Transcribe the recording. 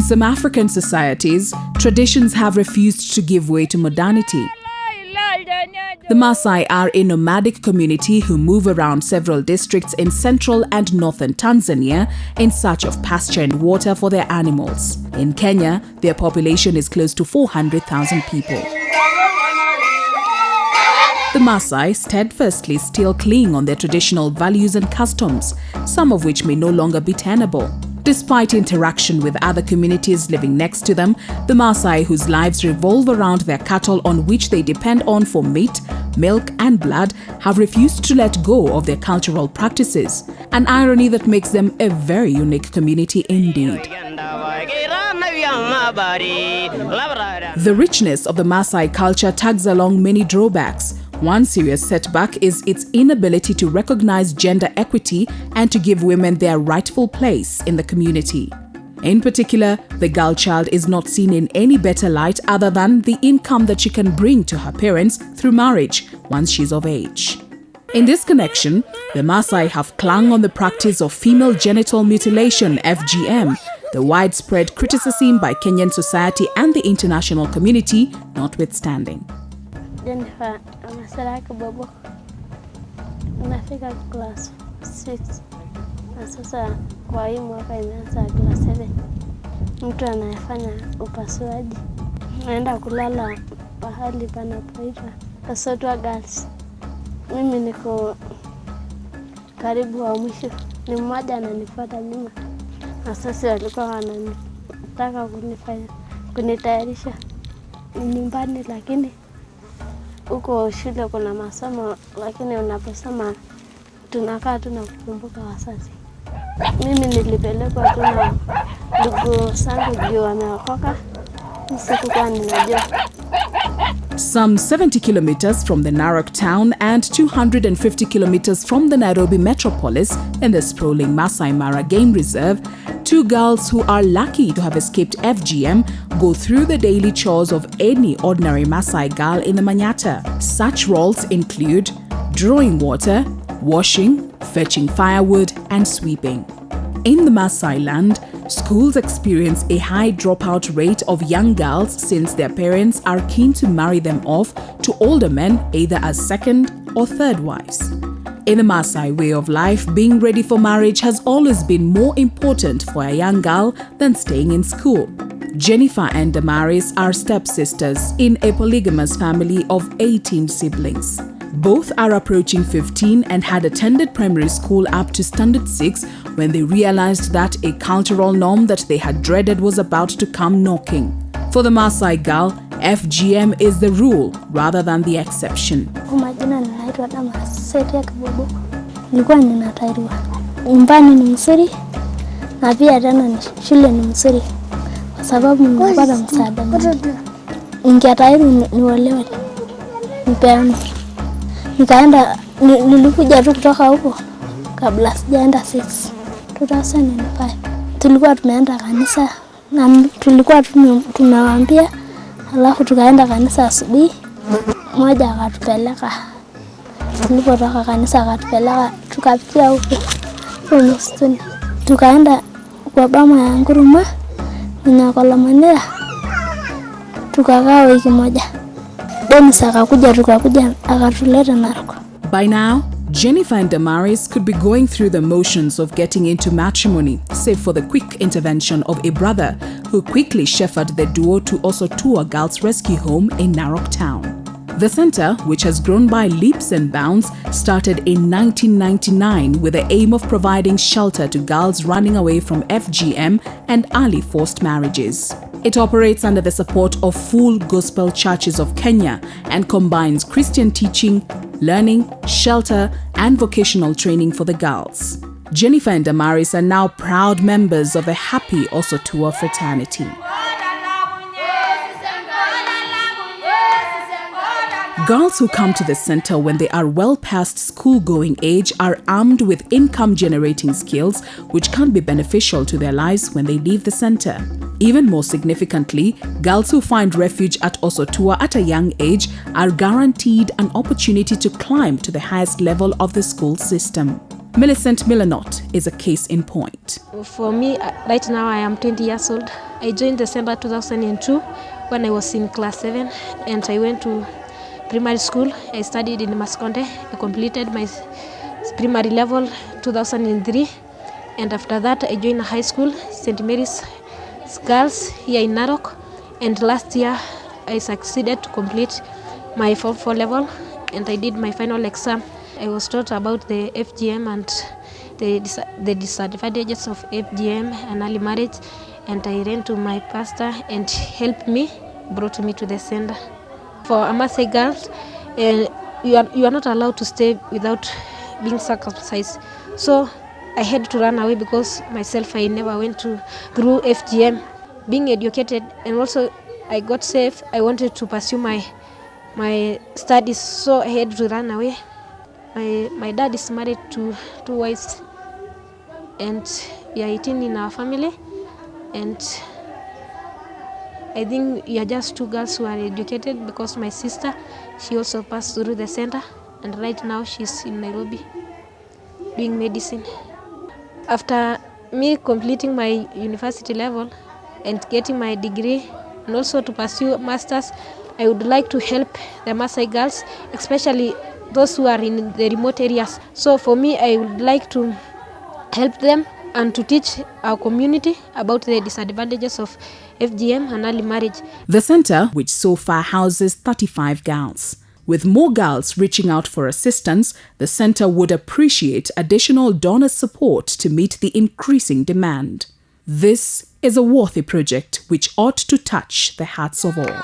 some African societies, traditions have refused to give way to modernity. The Maasai are a nomadic community who move around several districts in central and northern Tanzania in search of pasture and water for their animals. In Kenya, their population is close to 400,000 people. The Maasai steadfastly still cling on their traditional values and customs, some of which may no longer be tenable. Despite interaction with other communities living next to them, the Maasai, whose lives revolve around their cattle on which they depend on for meat, milk and blood, have refused to let go of their cultural practices, an irony that makes them a very unique community indeed. The richness of the Maasai culture tugs along many drawbacks. One serious setback is its inability to recognize gender equity and to give women their rightful place in the community. In particular, the girl child is not seen in any better light other than the income that she can bring to her parents through marriage once she's of age. In this connection, the Maasai have clung on the practice of female genital mutilation (FGM), the widespread criticism by Kenyan society and the international community notwithstanding. Jennifer, anasema kibobo. Unafika class 6. Na sasa kwa hii mwaka imeanza class 7. Mtu anayefanya upasuaji naenda kulala pahali panapoitwa Kasotwa Girls. Mimi niko karibu wa mwisho. Ni mmoja ananifuata nyuma. Na sasa walikuwa wananitaka kunitayarisha nyumbani, lakini huko shule kuna masomo, lakini unaposoma tunakaa tu na kukumbuka wazazi. Mimi nilipelekwa tu na ndugu zangu juu wameokoka, sikuwa ninajua. Some 70 kilometers from the Narok town and 250 kilometers from the Nairobi metropolis in the sprawling Maasai Mara Game Reserve, two girls who are lucky to have escaped FGM go through the daily chores of any ordinary Maasai girl in the Manyatta. Such roles include drawing water, washing, fetching firewood and sweeping. In the Maasai land, schools experience a high dropout rate of young girls since their parents are keen to marry them off to older men either as second or third wives. In the Maasai way of life, being ready for marriage has always been more important for a young girl than staying in school. Jennifer and Damaris are stepsisters in a polygamous family of 18 siblings. Both are approaching 15 and had attended primary school up to standard 6 when they realized that a cultural norm that they had dreaded was about to come knocking. For the Maasai girl, FGM is the rule rather than the exception. Nilikuwa ninatairiwa. Nyumbani ni mzuri na pia tena shule ni mzuri kwa sababu nimepata msaada mwingi. Ningetairi niolewe nipeane. Nikaenda nilikuja tu kutoka huko kabla sijaenda 2005. Tulikuwa tumeenda kanisa na tulikuwa tunawaambia, alafu tukaenda kanisa asubuhi. Mmoja akatupeleka. Tulipotoka kanisa akatupeleka tukapitia huko msituni. Tukaenda kwa bama ya Nguruma Nyakolomania. Tukakaa wiki moja. By now, Jennifer and Damaris could be going through the motions of getting into matrimony, save for the quick intervention of a brother who quickly shepherded the duo to Osotua Girls Rescue Home in Narok town. The center, which has grown by leaps and bounds, started in 1999 with the aim of providing shelter to girls running away from FGM and early forced marriages. It operates under the support of Full Gospel Churches of Kenya and combines Christian teaching, learning, shelter, and vocational training for the girls. Jennifer and Damaris are now proud members of the Happy Osotua fraternity. Girls who come to the center when they are well past school-going age are armed with income-generating skills which can be beneficial to their lives when they leave the center. Even more significantly, girls who find refuge at Osotua at a young age are guaranteed an opportunity to climb to the highest level of the school system. Millicent Millenot is a case in point. For me, right now I am 20 years old. I joined the center 2002 when I was in class 7, and I went to primary school. I studied in Maskonde. I completed my primary level 2003, and after that I joined high school, St. Mary's Girls here in Narok, and last year I succeeded to complete my Form 4 level, and I did my final exam. I was taught about the FGM and the disadvantages of FGM and early marriage, and I ran to my pastor and helped me, brought me to the center. For a Maasai girl, you are not allowed to stay without being circumcised. So I had to run away because myself, I never went through FGM. Being educated, and also I got safe. I wanted to pursue my studies, so I had to run away. My dad is married to 2 wives, and we are 18 in our family, and I think we are just 2 girls who are educated, because my sister, she also passed through the center, and right now she's in Nairobi doing medicine. After me completing my university level and getting my degree, and also to pursue masters, I would like to help the Maasai girls, especially those who are in the remote areas. So for me, I would like to help them and to teach our community about the disadvantages of FGM and early marriage. The center, which so far houses 35 girls. With more girls reaching out for assistance, the center would appreciate additional donor support to meet the increasing demand. This is a worthy project which ought to touch the hearts of all.